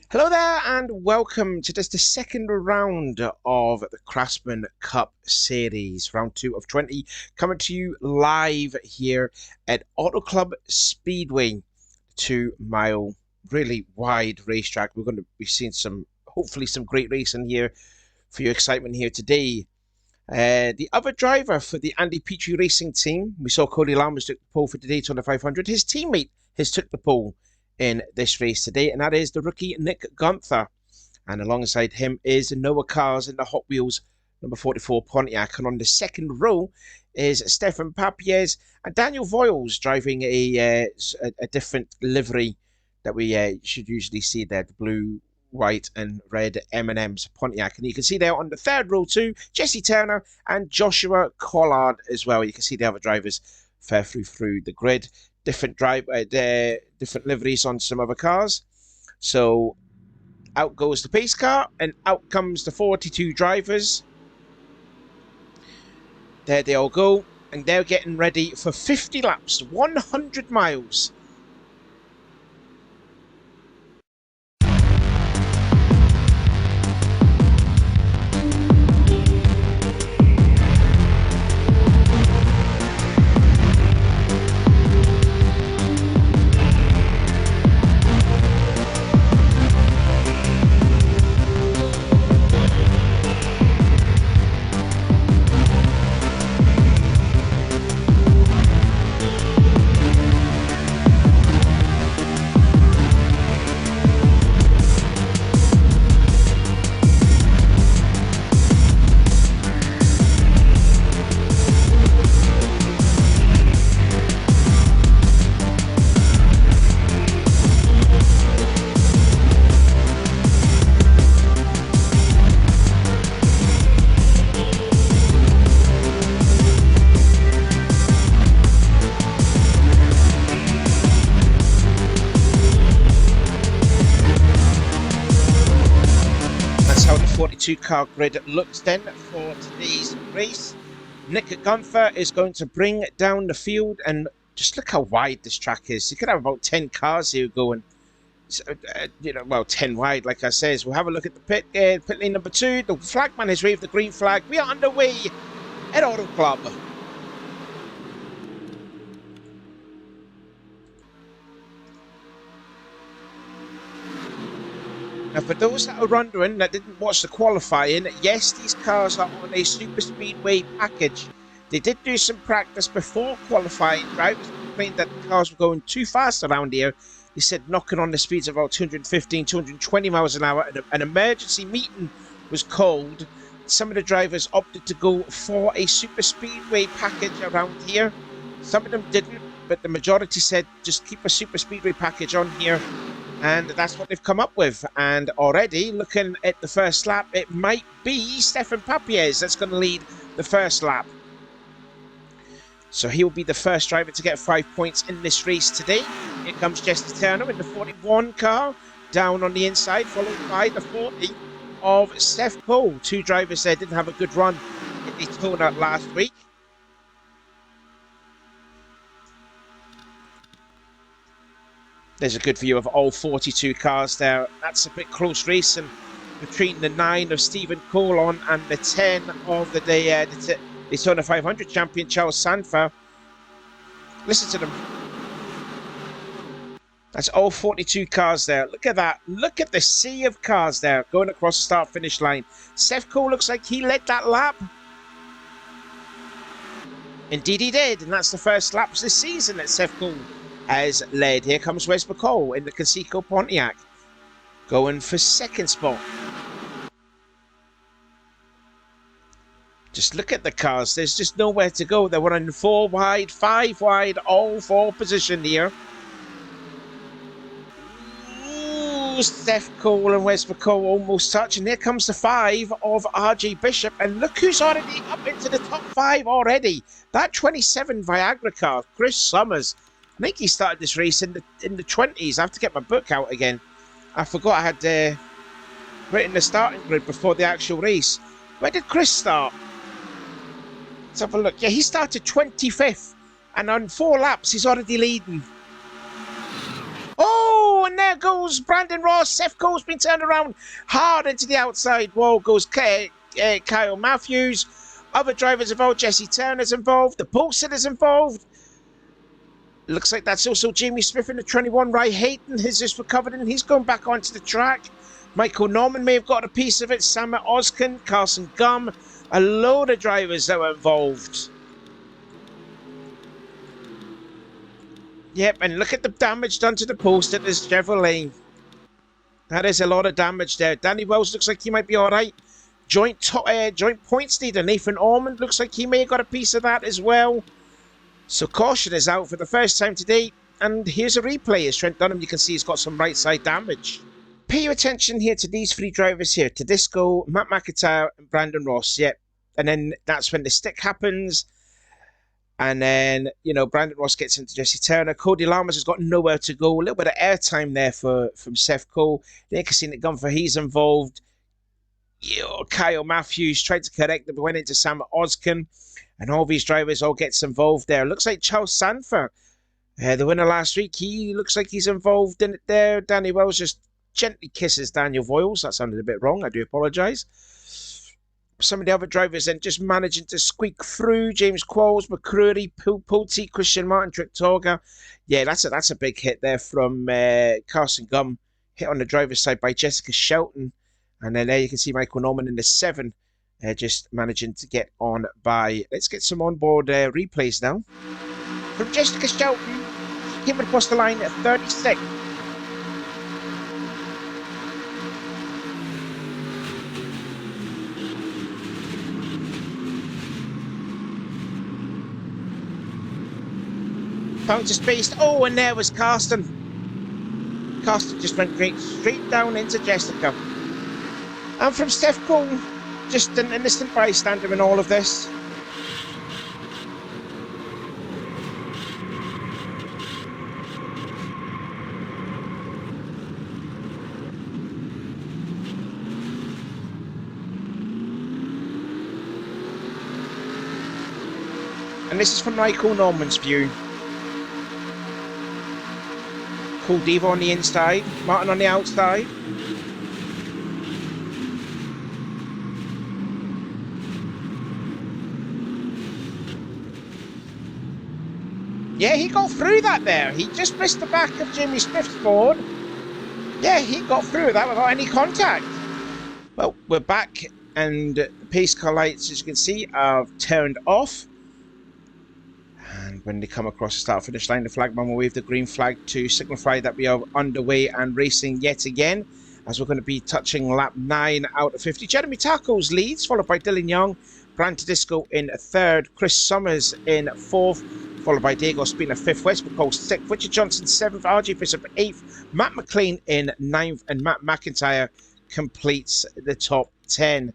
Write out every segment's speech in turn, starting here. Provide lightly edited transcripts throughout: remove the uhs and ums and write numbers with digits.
Hello there and welcome to just the second round of the Craftsman Cup Series, round 2 of 20, coming to you live here at Auto Club Speedway, 2-mile, really wide racetrack. We're going to be seeing hopefully some great racing here for your excitement here today. The other driver for the Andy Petrie Racing team, we saw Cody Lammers took the pole for the Daytona 500. His teammate has took the pole in this race today, and that is the rookie Nick Gunther. And alongside him is Noah Cars in the Hot Wheels number 44 Pontiac. And on the second row is Stefan Papies and Daniel Voiles driving a different livery that we should usually see there, the blue, white and red M&M's Pontiac. And you can see there on the third row too, Jesse Turner and Joshua Collard as well. You can see the other drivers fare through the grid. Different liveries on some other cars. So out goes the pace car and out comes the 42 drivers. There they all go, and they're getting ready for 50 laps, 100 miles. Car grid looks then for today's race. Nick Gunther is going to bring down the field, and just look how wide this track is. You could have about 10 cars here going, well, 10 wide, like I says. We'll have a look at the pit lane number 2. The flagman has waved the green flag. We are underway at Auto Club. Now, for those that are wondering, that didn't watch the qualifying, yes, these cars are on a super speedway package. They did do some practice before qualifying. Drivers complained that the cars were going too fast around here. They said knocking on the speeds of about 215, 220 miles an hour. An emergency meeting was called. Some of the drivers opted to go for a super speedway package around here. Some of them didn't, but the majority said just keep a super speedway package on here. And that's what they've come up with. And already, looking at the first lap, it might be Stefan Papies that's going to lead the first lap. So he will be the first driver to get 5 points in this race today. Here comes Jesse Turner in the 41 car, down on the inside, followed by the 40 of Steph Cole. 2 drivers there didn't have a good run in Daytona last week. There's a good view of all 42 cars there. That's a bit close racing between the 9 of Stephen Colon and the 10 of the Daytona 500 champion Charles Sanfer. Listen to them. That's all 42 cars there. Look at that. Look at the sea of cars there going across the start-finish line. Steph Cole looks like he led that lap. Indeed he did, and that's the first laps this season that Seth Cole has led. Here comes Wes McCall in the Conseco Pontiac, going for second spot. Just look at the cars, there's just nowhere to go. They're running 4 wide, 5 wide, all 4 positioned here. Ooh, Seth Cole and Wes McCall almost touching. Here comes the 5 of RJ Bishop, and look who's already up into the top 5 already. That 27 Viagra car, Chris Summers. I think he started this race in the 20s. I have to get my book out again. I forgot I had written the starting grid before the actual race. Where did Chris start? Let's have a look. Yeah, he started 25th, and on 4 laps he's already leading. Oh, and there goes Brandon Ross. Seth Cole's been turned around hard into the outside wall. Goes Kyle Matthews. Other drivers involved. Jesse Turner's involved. The Paulson is involved. Looks like that's also Jamie Smith in the 21. Ray Hayton has just recovered, and he's going back onto the track. Michael Norman may have got a piece of it. Samuel Oskin, Carson Gum. A load of drivers that were involved. Yep, and look at the damage done to the post at this Chevrolet. That is a lot of damage there. Danny Wells looks like he might be alright. Joint points leader Nathan Ormond looks like he may have got a piece of that as well. So caution is out for the first time today. And here's a replay as Trent Dunham, you can see he's got some right side damage. Pay your attention here to these 3 drivers here. Tedesco, Matt McIntyre and Brandon Ross. Yep. And then that's when the stick happens. And then, you know, Brandon Ross gets into Jesse Turner. Cody Lamas has got nowhere to go. A little bit of airtime there from Seth Cole. Nick has seen it gone for he's involved. Kyle Matthews tried to correct it, but went into Sam Oskin. And all these drivers all gets involved there. Looks like Charles Sanford, the winner last week, he looks like he's involved in it there. Danny Wells just gently kisses Daniel Voiles. That sounded a bit wrong. I do apologise. Some of the other drivers then just managing to squeak through. James Qualls, McCrory, Pulte, Christian Martin, Trick Torga. Yeah, that's a big hit there from Carson Gum. Hit on the driver's side by Jessica Shelton. And then there you can see Michael Norman in the 7. Just managing to get on by. Let's get some onboard replays now. From Jessica Shelton, she came across the line at 36. Found to space. Oh, and there was Karsten. Karsten just went straight down into Jessica. And from Steph Cole, just an innocent bystander in all of this. And this is from Michael Norman's view. Cool Devo on the inside, Martin on the outside. Yeah, he got through that there. He just missed the back of Jimmy Smith's board. Yeah, he got through that without any contact. Well, we're back, and the pace car lights, as you can see, are turned off. And when they come across the start-finish line, the flagman will wave the green flag to signify that we are underway and racing yet again, as we're going to be touching lap 9 out of 50. Jeremy Tacos leads, followed by Dylan Young, Brand Tedesco in 3rd, Chris Summers in 4th, followed by Diego Spina 5th, Wes McCall 6th, Richard Johnson 7th, RJ Bishop 8th, Matt McLean in 9th, and Matt McIntyre completes the top 10.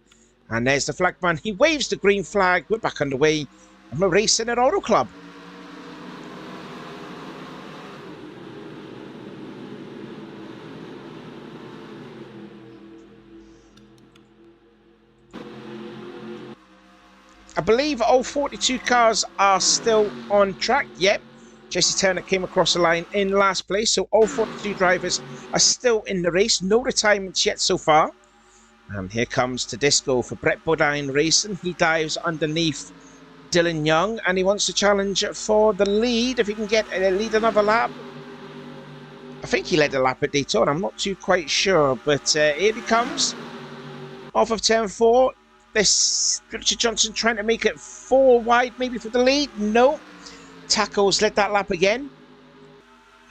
And there's the flagman. He waves the green flag. We're back underway, and we're racing at Auto Club. I believe all 42 cars are still on track. Yep, Jesse Turner came across the line in last place, so all 42 drivers are still in the race. No retirements yet so far. And here comes Tedesco for Brett Bodine Racing. He dives underneath Dylan Young, and he wants to challenge for the lead. If he can get lead another lap. I think he led a lap at Daytona. I'm not too quite sure, but here he comes. Off of turn 4. This Richard Johnson trying to make it 4 wide, maybe for the lead. No. Tackles led that lap again.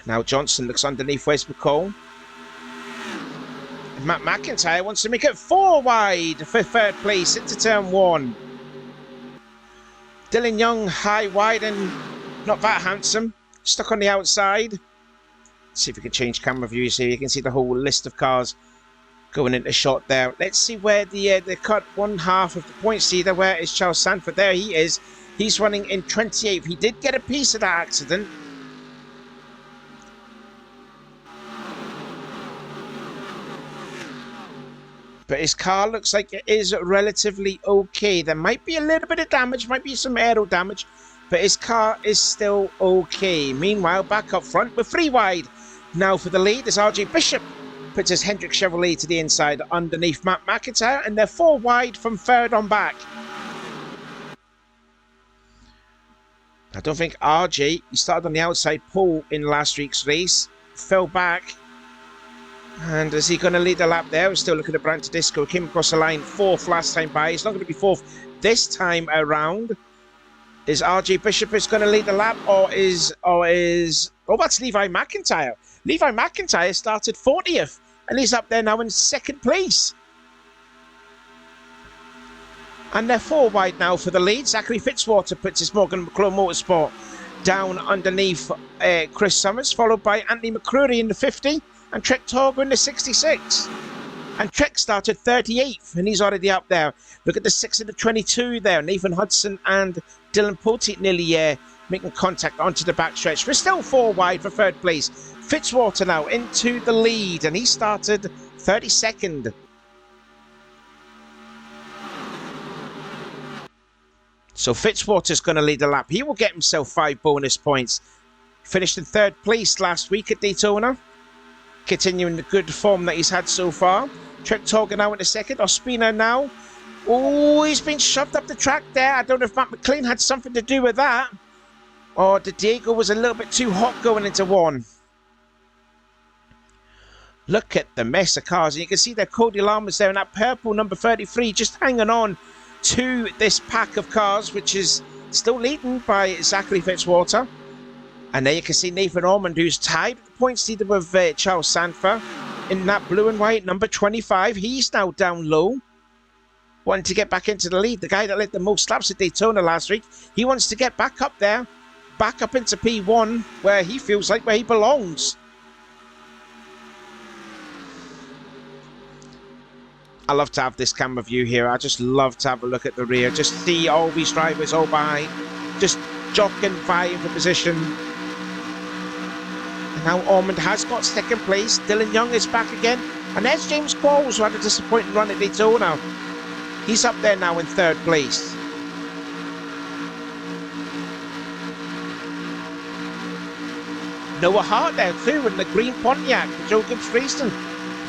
Now Johnson looks underneath Wes McCall. Matt McIntyre wants to make it 4 wide for third place into turn 1. Dylan Young high, wide, and not that handsome. Stuck on the outside. Let's see if we can change camera views here. You can see the whole list of cars going into shot there. Let's see where the cut one half of the points leader. Where is Charles Sanford? There he is. He's running in 28th. He did get a piece of that accident. But his car looks like it is relatively okay. There might be a little bit of damage, might be some aero damage, but his car is still okay. Meanwhile, back up front, we're 3 wide. Now for the lead is RJ Bishop. Puts his Hendrick Chevrolet to the inside underneath Matt McIntyre, and they're 4 wide from third on back. I don't think RJ, he started on the outside pole in last week's race, fell back. And is he going to lead the lap there? We're still looking at Brant Disco. Came across the line 4th last time by. He's not going to be 4th this time around. Is RJ Bishop is going to lead the lap, or is oh that's Levi McIntyre. Levi McIntyre started 40th, and he's up there now in 2nd place. And they're 4 wide now for the lead. Zachary Fitzwater puts his Morgan McClure Motorsport down underneath Chris Summers, followed by Anthony McCreary in the 50 and Trek Torger in the 66. And Trek started 38th, and he's already up there. Look at the 6 and the 22 there. Nathan Hudson and Dylan Poteet nearly making contact onto the backstretch. We're still 4 wide for 3rd place. Fitzwater now into the lead, and he started 32nd. So Fitzwater's going to lead the lap. He will get himself 5 bonus points. Finished in 3rd place last week at Daytona. Continuing the good form that he's had so far. Trek Torger now in the 2nd. Ospina now. Oh, he's been shoved up the track there. I don't know if Matt McLean had something to do with that, or the Diego was a little bit too hot going into 1. Look at the mess of cars. And you can see that Cody Lamas there in that purple number 33 just hanging on to this pack of cars, which is still leading by Zachary Fitzwater. And there you can see Nathan Ormond, who's tied at the points leader with Charles Sanford in that blue and white number 25. He's now down low, wanting to get back into the lead. The guy that led the most laps at Daytona last week, he wants to get back up there, back up into P1, where he feels like where he belongs. I love to have this camera view here. I just love to have a look at the rear, just see all these drivers all behind, just jockeying, vying for position. And now Ormond has got 2nd place. Dylan Young is back again. And there's James Qualls, who had a disappointing run at Daytona. He's up there now in 3rd place. Noah Hart there too in the green Pontiac, Joe Gibbs Racing.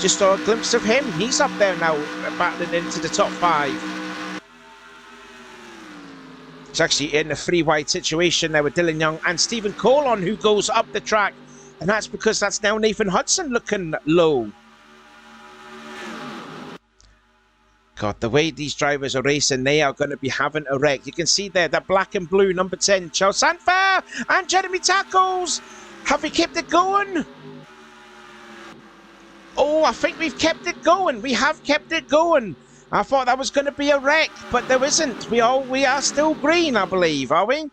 Just saw a glimpse of him. He's up there now, battling into the top 5. It's actually in a 3 wide situation there with Dylan Young and Stephen Colon, who goes up the track. And that's because that's now Nathan Hudson looking low. God, the way these drivers are racing, they are going to be having a wreck. You can see there, that black and blue number 10, Charles Sanford and Jeremy Tackles. Have we kept it going? Oh, I think we've kept it going. We have kept it going. I thought that was going to be a wreck, but there isn't. We are still green, I believe, are we?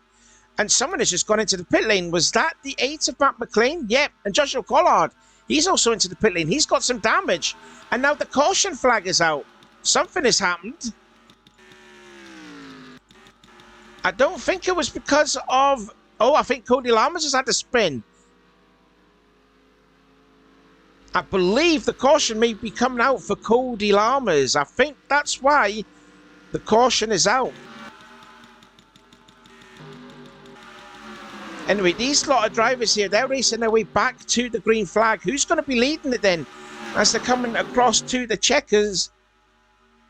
And someone has just gone into the pit lane. Was that the 8 of Matt McLean? Yep. And Joshua Collard, he's also into the pit lane. He's got some damage. And now the caution flag is out. Something has happened. I don't think it was because of... Oh, I think Cody Lammers has had to spin. I believe the caution may be coming out for Cody Lammers. I think that's why the caution is out. Anyway, these lot of drivers here, they're racing their way back to the green flag. Who's going to be leading it then? As they're coming across to the checkers.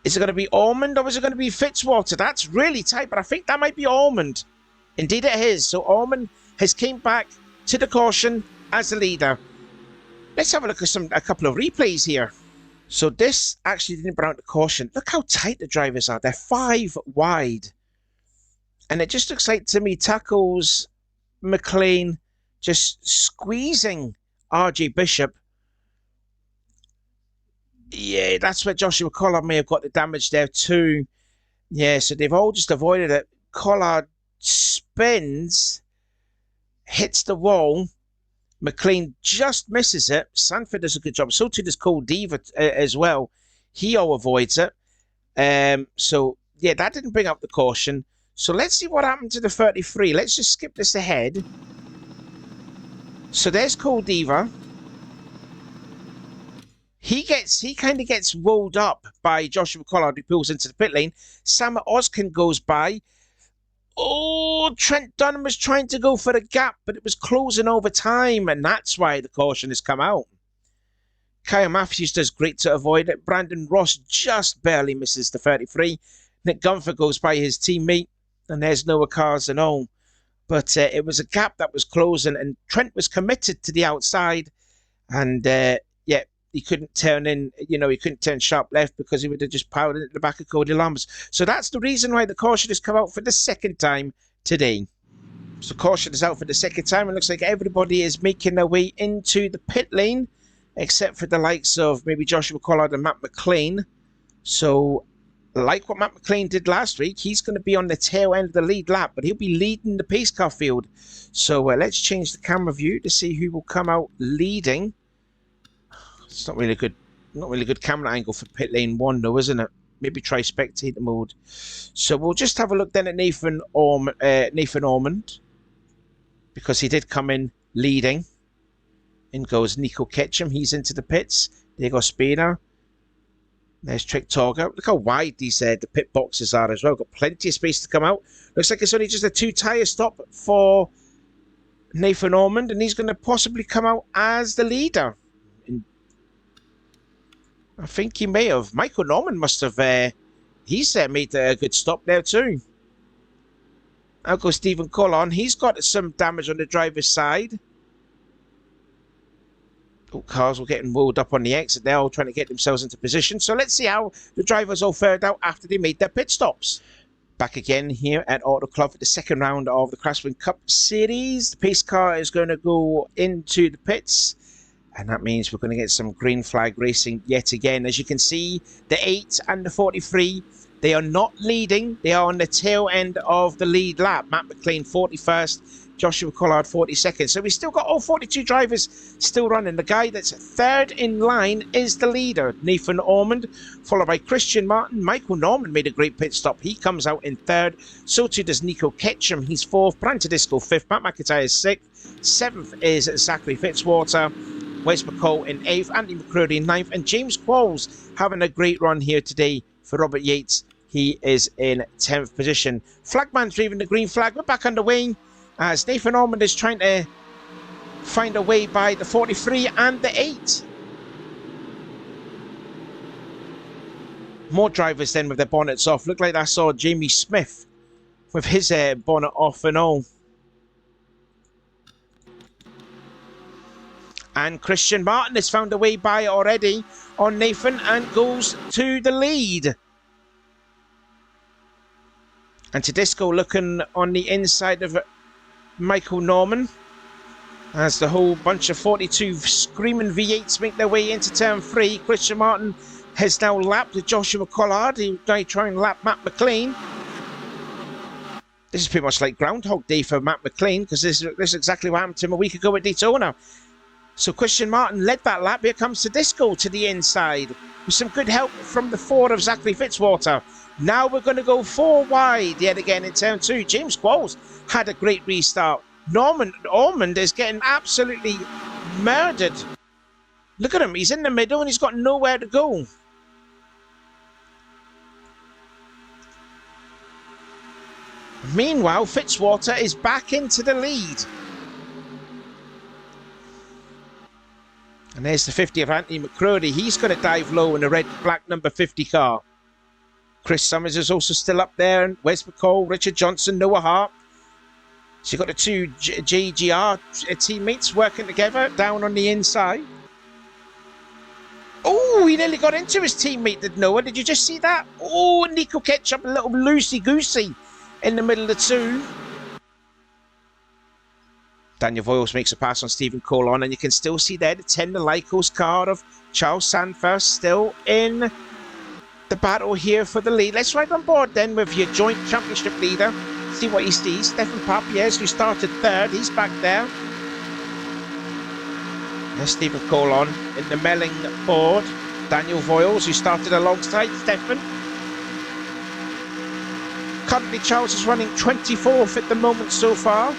Is it going to be Ormond or is it going to be Fitzwater? That's really tight, but I think that might be Ormond. Indeed it is. So Ormond has came back to the caution as the leader. Let's have a look at a couple of replays here. So this actually didn't bring out the caution. Look how tight the drivers are. They're 5 wide. And it just looks like, to me, Tackles McLean just squeezing RJ Bishop. Yeah, that's where Joshua Collard may have got the damage there too. Yeah, so they've all just avoided it. Collard spins, hits the wall. McLean just misses it. Sanford does a good job. So too does Cole Diva as well. He all avoids it. So, yeah, that didn't bring up the caution. So let's see what happened to the 33. Let's just skip this ahead. So there's Cole Diva. He kind of gets rolled up by Joshua Collard, who pulls into the pit lane. Sam Oskin goes by. Oh, Trent Dunham was trying to go for the gap, but it was closing over time, and that's why the caution has come out. Kyle Matthews does great to avoid it. Brandon Ross just barely misses the 33. Nick Gunther goes by his teammate, and there's Noah Cars and all. But it was a gap that was closing, and Trent was committed to the outside, and yeah, he couldn't turn in, he couldn't turn sharp left because he would have just powered into the back of Cody Lambs. So that's the reason why the caution has come out for the second time today. So caution is out for the second time. It looks like everybody is making their way into the pit lane, except for the likes of maybe Joshua Collard and Matt McLean. So like what Matt McLean did last week, he's going to be on the tail end of the lead lap, but he'll be leading the pace car field. So let's change the camera view to see who will come out leading. It's not really good camera angle for pit lane 1 though, isn't it? Maybe try spectator mode. So we'll just have a look then at Nathan Ormond, because he did come in leading. In goes Nico Ketchum. He's into the pits. There goes Speeder. There's Trick Torger. Look how wide these the pit boxes are as well. Got plenty of space to come out. Looks like it's only just a 2-tyre stop for Nathan Ormond, and he's going to possibly come out as the leader. I think he may have. Michael Norman must have. He's made a good stop there too. Now goes Stephen Collon. He's got some damage on the driver's side. Oh, cars were getting rolled up on the exit. They're all trying to get themselves into position. So let's see how the drivers all fared out after they made their pit stops. Back again here at Auto Club for the second round of the Craftsman Cup Series. The pace car is going to go into the pits. And that means we're going to get some green flag racing yet again. As you can see, the 8 and the 43, they are not leading. They are on the tail end of the lead lap. Matt McLean 41st, Joshua Collard 42nd. So we've still got all 42 drivers still running. The guy that's third in line is the leader, Nathan Ormond, followed by Christian Martin. Michael Norman made a great pit stop. He comes out in third. So too does Nico Ketchum. He's fourth. Brian Tedesco 5th. Matt McIntyre is 6th. 7th is Zachary Fitzwater. Wes McCall in 8th, Andy McCurdy in 9th, and James Qualls having a great run here today for Robert Yates. He is in 10th position. Flagman's waving the green flag. We're back underway as Nathan Ormond is trying to find a way by the 43 and the 8. More drivers then with their bonnets off. Looked like I saw Jamie Smith with his bonnet off and all. And Christian Martin has found a way by already on Nathan and goes to the lead. And Tedesco looking on the inside of Michael Norman as the whole bunch of 42 screaming V8s make their way into turn 3. Christian Martin has now lapped Joshua Collard. He'll try and lap Matt McLean. This is pretty much like Groundhog Day for Matt McLean, because this is exactly what happened to him a week ago at Daytona. So Christian Martin led that lap. Here comes Tedesco to the inside with some good help from the 4 of Zachary Fitzwater. Now we're going to go 4 wide yet again in turn 2. James Qualls had a great restart. Norman Ormond is getting absolutely murdered. Look at him. He's in the middle and he's got nowhere to go. Meanwhile, Fitzwater is back into the lead. And there's the 50 of Anthony McCrory. He's going to dive low in the red-black number 50 car. Chris Summers is also still up there. And Wes McCall, Richard Johnson, Noah Hart. So you've got the 2 JGR teammates working together down on the inside. Oh, he nearly got into his teammate, did Noah. Did you just see that? Oh, Nico Ketchup, a little loosey-goosey in the middle of the two. Daniel Voiles makes a pass on Stephen Colon, and you can still see there the 10 Lycos card of Charles Sanford still in the battle here for the lead. Let's ride on board then with your joint championship leader. See what he sees. Stefan Papies, who started third, he's back there. There's Stephen Colon in the Melling Ford. Daniel Voiles, who started alongside Stefan. Currently, Charles is running 24th at the moment so far.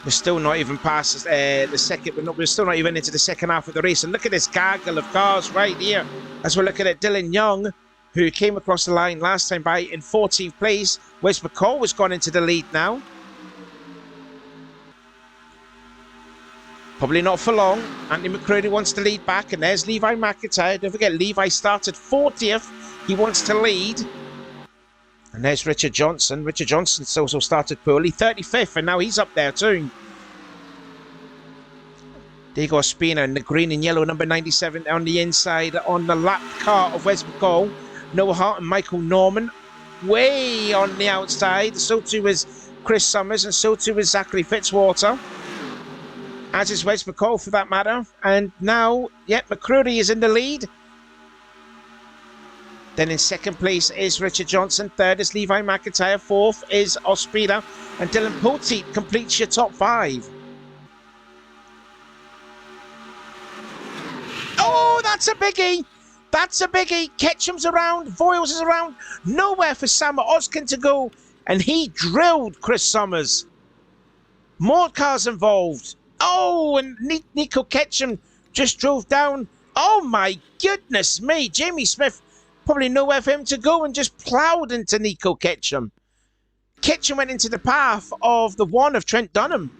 We're still not even past the second. We're still not even into the second half of the race. And look at this gaggle of cars right here as we're looking at Dylan Young, who came across the line last time by in 14th place. Wes McCall has gone into the lead now. Probably not for long. Anthony McCready wants to lead back, and there's Levi McIntyre. Don't forget, Levi started 40th. He wants to lead. And there's Richard Johnson. Richard Johnson's also started poorly. 35th, and now he's up there too. Diego Espina in the green and yellow, number 97 on the inside on the lap car of Wes McCall. Noah Hart and Michael Norman way on the outside. So too is Chris Summers, and so too is Zachary Fitzwater. As is Wes McCall for that matter. And now, McCready is in the lead. Then in second place is Richard Johnson. Third is Levi McIntyre. Fourth is Ospina. And Dylan Poteet completes your top five. Oh, that's a biggie. That's a biggie. Ketchum's around. Voiles is around. Nowhere for Sam Oskin to go. And he drilled Chris Summers. More cars involved. Oh, and Nico Ketchum just drove down. Oh, my goodness me. Jamie Smith, probably nowhere for him to go, and just ploughed into Nico Ketchum. Ketchum went into the path of the one of Trent Dunham.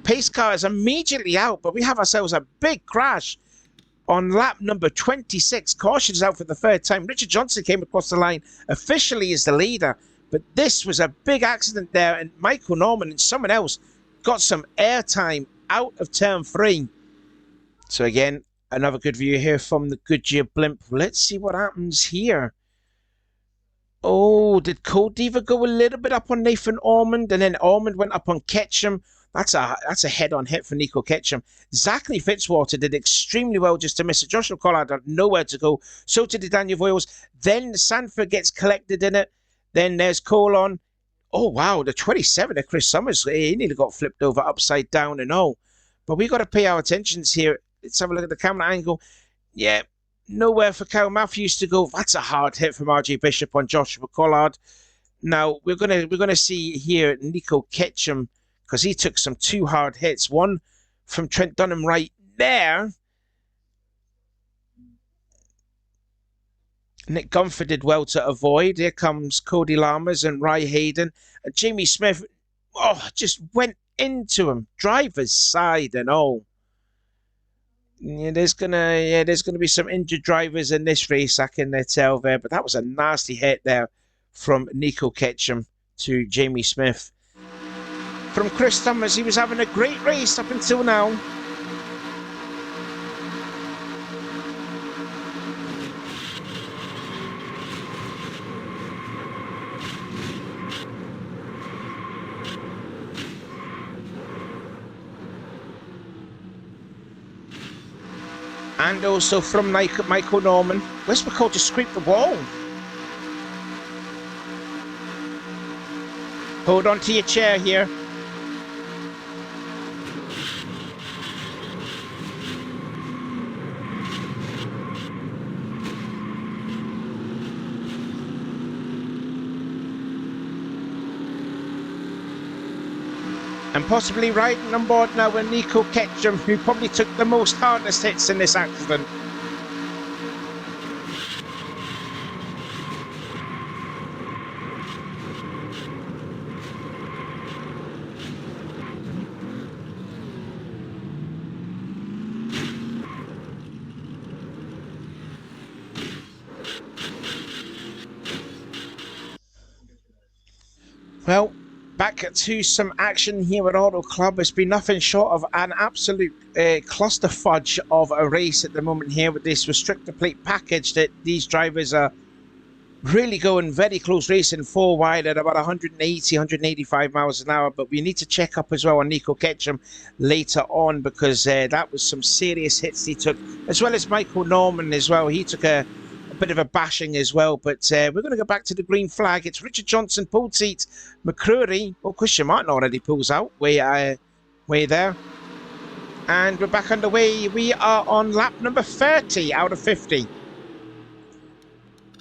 Pace car is immediately out, but we have ourselves a big crash on lap number 26. Caution is out for the third time. Richard Johnson came across the line officially as the leader, but this was a big accident there, and Michael Norman and someone else got some airtime out of turn 3. So again, another good view here from the Goodyear blimp. Let's see what happens here. Oh, did Cole Diva go a little bit up on Nathan Ormond, and then Ormond went up on Ketchum? That's a head-on hit for Nico Ketchum. Zachary Fitzwater did extremely well just to miss it. Joshua Collard had nowhere to go. So did Daniel Voiles. Then Sanford gets collected in it. Then there's Colon. Oh, wow, the 27 of Chris Summers. He nearly got flipped over upside down and all. But we got to pay our attentions here. Let's have a look at the camera angle. Yeah, nowhere for Kyle Matthews to go. That's a hard hit from RJ Bishop on Joshua Collard. Now, we're gonna see here Nico Ketchum, because he took some 2 hard hits. One from Trent Dunham right there. Nick Gunford did well to avoid. Here comes Cody Lammers and Ry Hayden. And Jamie Smith, just went into him. Driver's side and all. Yeah, there's gonna be some injured drivers in this race, I can tell there. But that was a nasty hit there from Nico Ketchum to Jamie Smith. From Chris Summers, he was having a great race up until now. And also from Michael Norman. Wes McCall just scraped the wall. Hold on to your chair here. And possibly riding on board now with Nico Ketchum, who probably took the most hardest hits in this accident. Well, Back to some action here at Auto Club. It's been nothing short of an absolute cluster fudge of a race at the moment here with this restrictor plate package that these drivers are really going very close racing 4 wide at about 180, 185 miles an hour. But we need to check up as well on Nico Ketchum later on, because that was some serious hits he took, as well as Michael Norman as well. He took a bit of a bashing as well. But we're going to go back to the green flag. It's Richard Johnson, pole seat, McCrory. Oh, Christian Martin already pulls out way there. And we're back underway. We are on lap number 30 out of 50.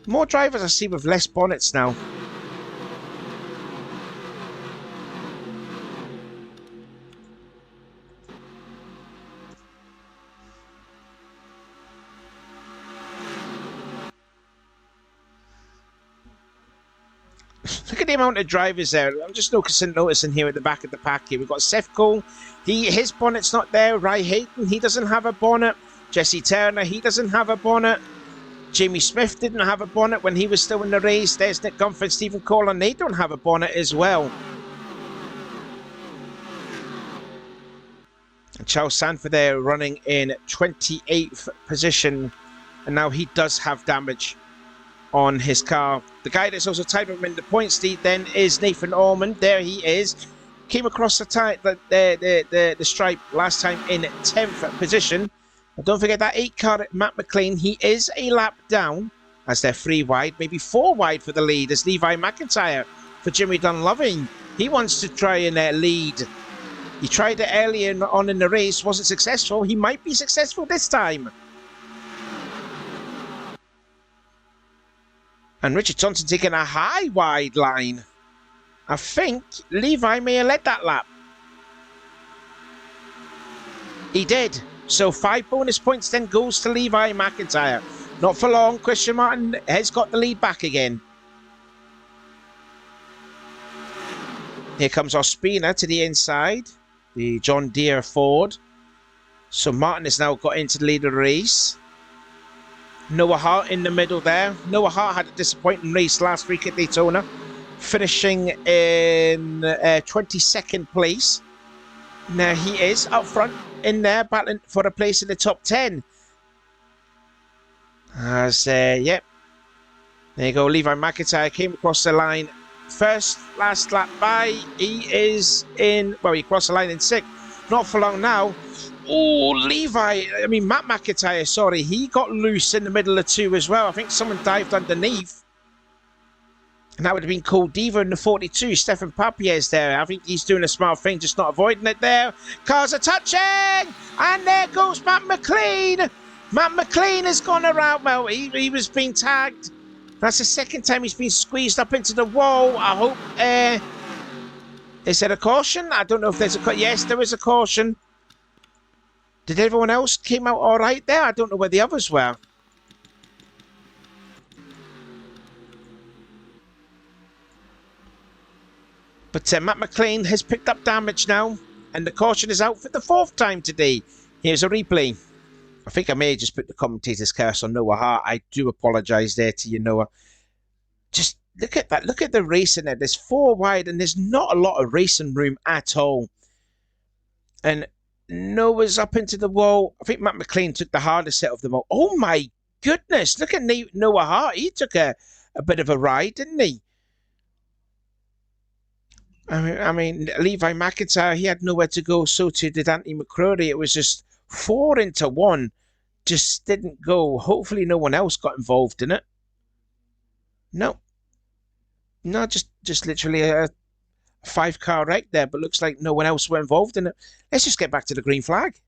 More drivers I see with less bonnets now. Look at the amount of drivers there. I'm just noticing here at the back of the pack here. We've got Seth Cole. His bonnet's not there. Ry Hayton, he doesn't have a bonnet. Jesse Turner, he doesn't have a bonnet. Jamie Smith didn't have a bonnet when he was still in the race. There's Nick Gunther, Stephen Cole, and they don't have a bonnet as well. And Charles Sanford there running in 28th position. And now he does have damage on his car. The guy that's also tied with him in the points lead then is Nathan Ormond. There he is. Came across the stripe last time in 10th position. But don't forget that 8 car, Matt McLean, he is a lap down as they're 3 wide, maybe 4 wide for the lead as Levi McIntyre for Jimmy Dunloving. He wants to try and lead. He tried it earlier on in the race, wasn't successful. He might be successful this time. And Richard Johnson taking a high wide line. I think Levi may have led that lap. He did. So 5 bonus points then goes to Levi McIntyre. Not for long. Christian Martin has got the lead back again. Here comes Ospina to the inside. The John Deere Ford. So Martin has now got into the lead of the race. Noah Hart in the middle there. Noah Hart had a disappointing race last week at Daytona, finishing in 22nd place. Now he is up front in there, battling for a place in the top 10. As, yep. There you go. Levi McIntyre came across the line first, last lap by. He is in, well, he crossed the line in 6th. Not for long now. Oh, Matt McIntyre, sorry, he got loose in the middle of 2 as well. I think someone dived underneath. And that would have been Cole Diva in the 42. Stefan Papier's there. I think he's doing a smart thing, just not avoiding it there. Cars are touching! And there goes Matt McLean. Matt McLean has gone around. Well, he was being tagged. That's the second time he's been squeezed up into the wall. I hope... is there a caution? I don't know if there's a caution. Yes, there is a caution. Did everyone else came out all right there? I don't know where the others were. But Matt McLean has picked up damage now, and the caution is out for the 4th time today. Here's a replay. I think I may have just put the commentator's curse on Noah Hart. I do apologise there to you, Noah. Just look at that. Look at the racing there. There's 4 wide, and there's not a lot of racing room at all. And Noah's up into the wall. I think Matt McLean took the hardest set of them all. Oh my goodness. Look at Noah Hart. He took a bit of a ride, didn't he? I mean, Levi McIntyre, he had nowhere to go. So too did Anthony McCrory. It was just 4 into 1. Just didn't go. Hopefully no one else got involved in it. No, just literally a 5-car wreck there, but looks like no one else were involved in it. Let's just get back to the green flag.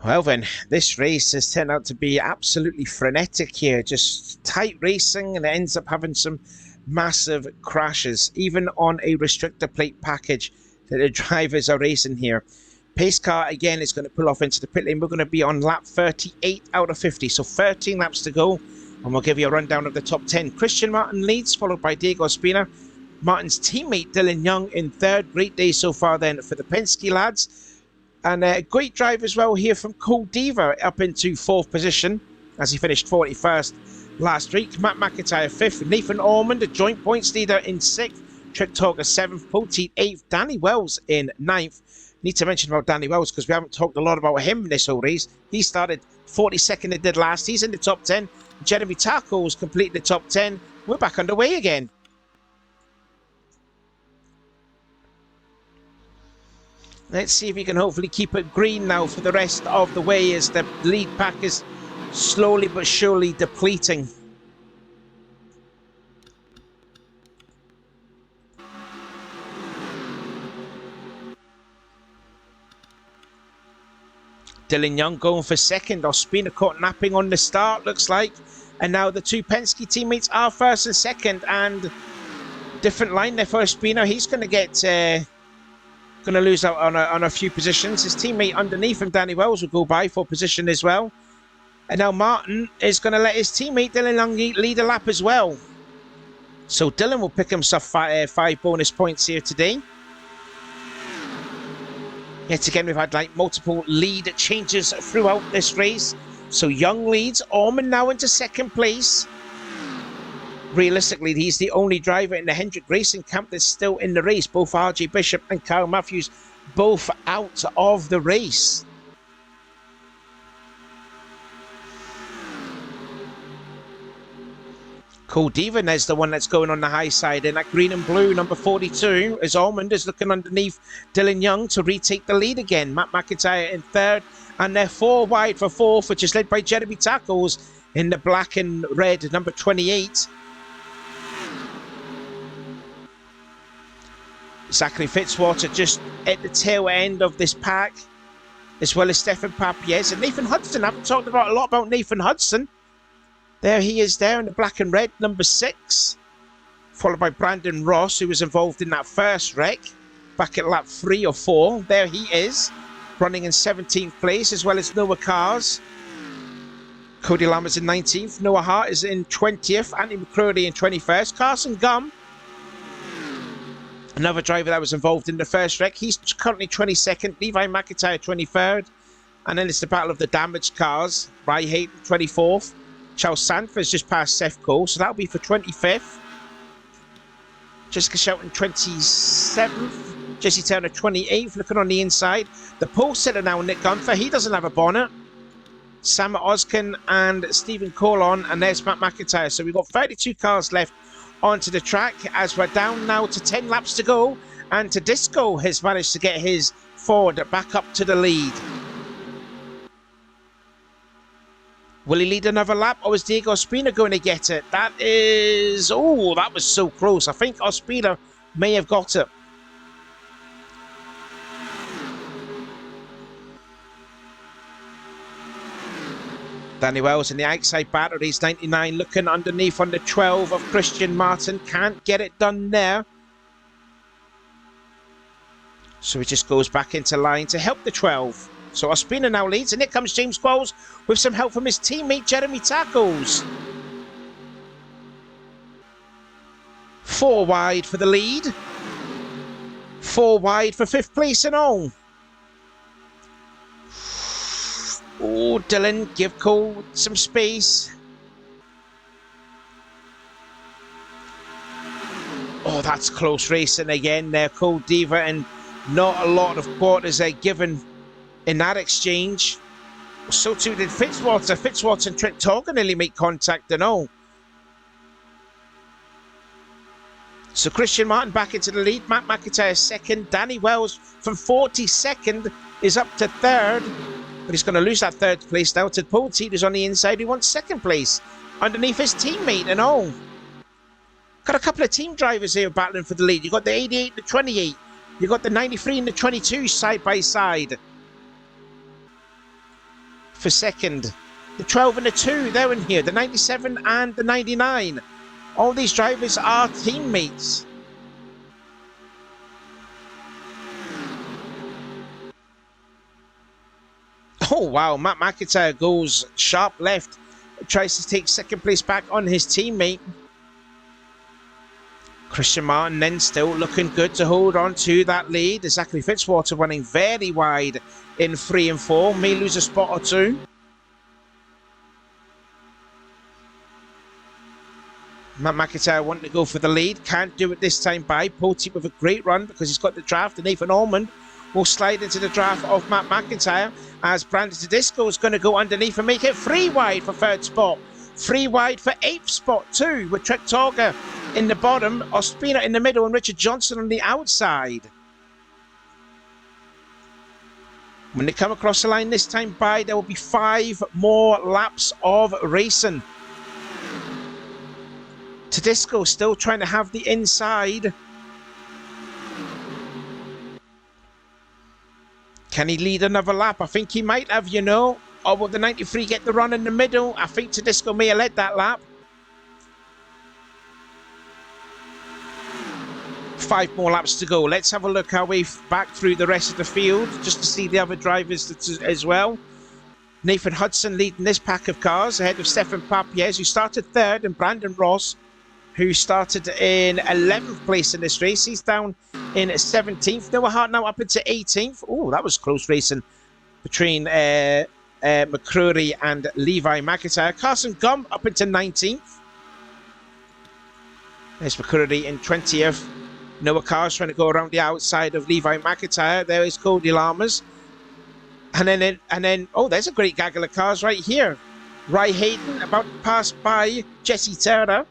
Well then, this race has turned out to be absolutely frenetic here. Just tight racing, and it ends up having some massive crashes, even on a restrictor plate package that the drivers are racing here. Pace car again is going to pull off into the pit lane. We're going to be on lap 38 out of 50, so 13 laps to go, and we'll give you a rundown of the top 10. Christian Martin leads, followed by Diego Ospina. Martin's teammate Dylan Young in 3rd. Great day so far then for the Penske lads. And a great drive as well here from Cole Diva up into 4th position as he finished 41st last week. Matt McIntyre 5th. Nathan Ormond, a joint points leader, in 6th. Trick Talker 7th, Poteet 8th, Danny Wells in 9th. Need to mention about Danny Wells because we haven't talked a lot about him in this whole race. He started 42nd and did last. He's in the top 10. Jeremy Tacos completed the top 10. We're back underway again. Let's see if we can hopefully keep it green now for the rest of the way as the lead pack is slowly but surely depleting. Dylan Young going for second. Ospina caught napping on the start, looks like. And now the two Penske teammates are first and second. And different line there for Ospina. He's going to get... going to lose out on a few positions. His teammate underneath him, Danny Wells, will go by for position as well. And now Martin is going to let his teammate Dylan Young lead a lap as well. So Dylan will pick himself 5 bonus points here today. Yet again, we've had like multiple lead changes throughout this race. So Young leads, Orman now into second place. Realistically, he's the only driver in the Hendrick Racing camp that's still in the race. Both RJ Bishop and Kyle Matthews both out of the race. Cole Devan is the one that's going on the high side in that green and blue, number 42, as Almond is looking underneath Dylan Young to retake the lead again. Matt McIntyre in third, and they're 4 wide for fourth, which is led by Jeremy Tacos in the black and red, number 28. Zachary Fitzwater just at the tail end of this pack, as well as Stefan Papiez and Nathan Hudson. I haven't talked a lot about Nathan Hudson. There he is there in the black and red, number 6. Followed by Brandon Ross, who was involved in that first wreck back at lap 3 or 4. There he is, running in 17th place, as well as Noah Cars. Cody Lammers in 19th. Noah Hart is in 20th. Andy McCurdy in 21st. Carson Gum, another driver that was involved in the first wreck. He's currently 22nd. Levi McIntyre 23rd. And then it's the battle of the damaged cars. Ry Hayden 24th. Charles Sanford's just past Seth Cole, so that'll be for 25th. Jessica Shelton 27th. Jesse Turner 28th, looking on the inside. The pole sitter now, Nick Gunther. He doesn't have a bonnet. Sam Oskin and Stephen Colon, and there's Matt McIntyre. So we've got 32 cars left onto the track as we're down now to 10 laps to go. And Tedisco has managed to get his Ford back up to the lead. Will he lead another lap, or is Diego Ospina going to get it? That is... Oh, that was so close. I think Ospina may have got it. Danny Wells in the outside batteries, 99, looking underneath on the 12 of Christian Martin. Can't get it done there. So he just goes back into line to help the 12. So Ospina now leads, and here comes James Qualls with some help from his teammate Jeremy Tacos. 4 wide for the lead. 4 wide for 5th place and all. Oh, Dylan, give Cole some space. Oh, that's close racing again there, Cole Diva, and not a lot of quarters are given in that exchange. So too did Fitzwater. Fitzwater and Trent Torgan nearly make contact and all. So Christian Martin back into the lead. Matt McIntyre second. Danny Wells from 42nd is up to 3rd. But he's going to lose that 3rd place now to Poteet, who's on the inside. He wants 2nd place underneath his teammate and all. Got a couple of team drivers here battling for the lead. You've got the 88 and the 28. You've got the 93 and the 22 side by side for 2nd. The 12 and the 2, they're in here. The 97 and the 99. All these drivers are teammates. Oh, wow. Matt McIntyre goes sharp left. Tries to take 2nd place back on his teammate. Christian Martin then still looking good to hold on to that lead. Zachary Fitzwater running very wide in 3 and 4. May lose a spot or 2. Matt McIntyre wanting to go for the lead. Can't do it this time by Poteet with a great run because he's got the draft. And Nathan Allman will slide into the draft of Matt McIntyre as Brandon Tedesco is going to go underneath and make it 3 wide for 3rd spot. 3 wide for 8th spot too, with Trek Torga in the bottom, Ospina in the middle and Richard Johnson on the outside. When they come across the line this time by, there will be 5 more laps of racing. Tedesco still trying to have the inside. Can he lead another lap? I think he might have, you know. Or will the 93 get the run in the middle? I think Tedesco may have led that lap. 5 more laps to go. Let's have a look our way back through the rest of the field just to see the other drivers as well. Nathan Hudson leading this pack of cars ahead of Stefan Papiez, who started 3rd, and Brandon Ross, who started in 11th place in this race. He's down in 17th. Noah Hart now up into 18th. Oh, that was close racing between McCrory and Levi McIntyre. Carson Gum up into 19th. There's McCrory in 20th. Noah Carr's trying to go around the outside of Levi McIntyre. There is Cody Lammers. And then, oh, there's a great gaggle of cars right here. Ry Hayden about to pass by Jesse Turner.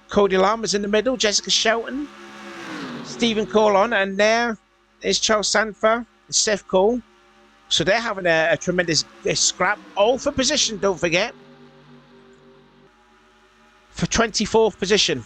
Cody Lammers in the middle. Jessica Shelton. Stephen Cole on. And there is Charles Sanfer and Seth Cole. So they're having a tremendous scrap. All for position, don't forget. For 24th position.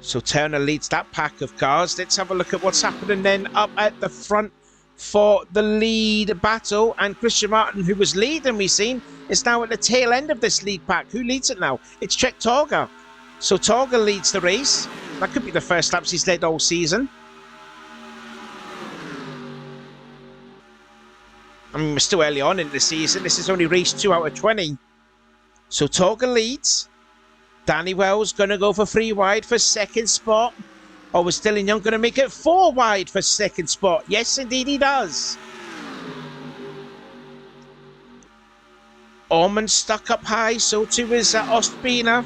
So Turner leads that pack of cars. Let's have a look at what's happening then up at the front for the lead battle. And Christian Martin, who was leading, we've seen, is now at the tail end of this lead pack. Who leads it now? It's Trek Torga. So Torga leads the race. That could be the first laps he's led all season. I mean, we're still early on in the season. This is only race 2 out of 20. So Torga leads. Danny Wells going to go for 3 wide for 2nd spot. Or was Dylan Young going to make it 4 wide for 2nd spot? Yes, indeed he does. Ormond stuck up high, so too is Ospina.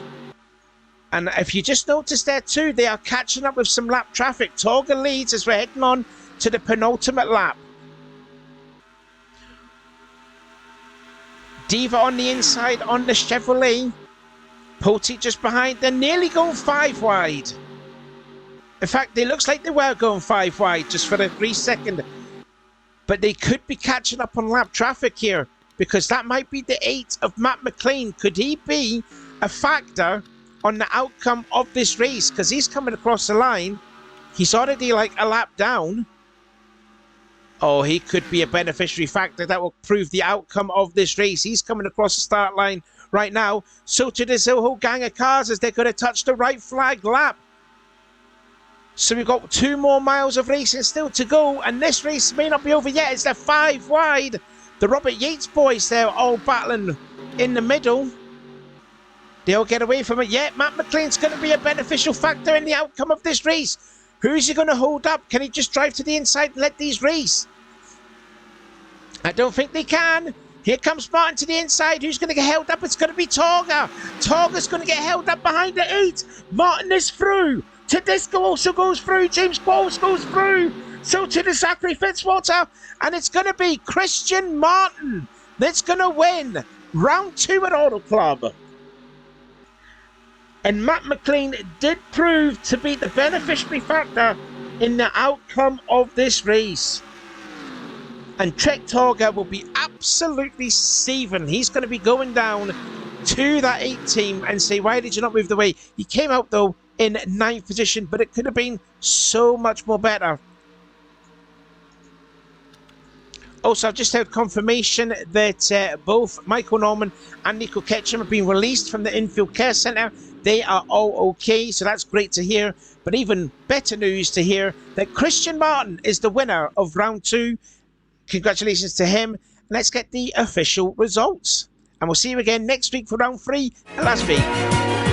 And if you just notice there too, they are catching up with some lap traffic. Torga leads as we're heading on to the penultimate lap. Diva on the inside on the Chevrolet. Poteet just behind. They're nearly going 5 wide. In fact, it looks like they were going 5 wide just for a 3 second. But they could be catching up on lap traffic here, because that might be the 8 of Matt McLean. Could he be a factor on the outcome of this race? Because he's coming across the line. He's already like a lap down. Oh, he could be a beneficiary factor that will prove the outcome of this race. He's coming across the start line right now. So to this whole gang of cars as they're going to touch the right flag lap. So we've got 2 more miles of racing still to go, and this race may not be over yet. It's the 5 wide. The Robert Yates boys there all battling in the middle. They'll get away from it yet. Matt McLean's going to be a beneficial factor in the outcome of this race. Who's he going to hold up? Can he just drive to the inside and let these race? I don't think they can. Here comes Martin to the inside. Who's going to get held up? It's going to be Torga. Torga's going to get held up behind the 8. Martin is through. Tedesco also goes through. James Qualls goes through. So to the Zachary Fitzwater. And it's going to be Christian Martin that's going to win round 2 at Auto Club. And Matt McLean did prove to be the beneficiary factor in the outcome of this race. And Trek Torga will be absolutely seething. He's going to be going down to that 8 team and say, why did you not move the way? He came out, though, in 9th position, but it could have been so much more better. Also, I've just heard confirmation that both Michael Norman and Nico Ketchum have been released from the infield care centre. They are all okay, so that's great to hear. But even better news to hear that Christian Martin is the winner of round 2. Congratulations to him. Let's get the official results. And we'll see you again next week for round 3 at Las Vegas.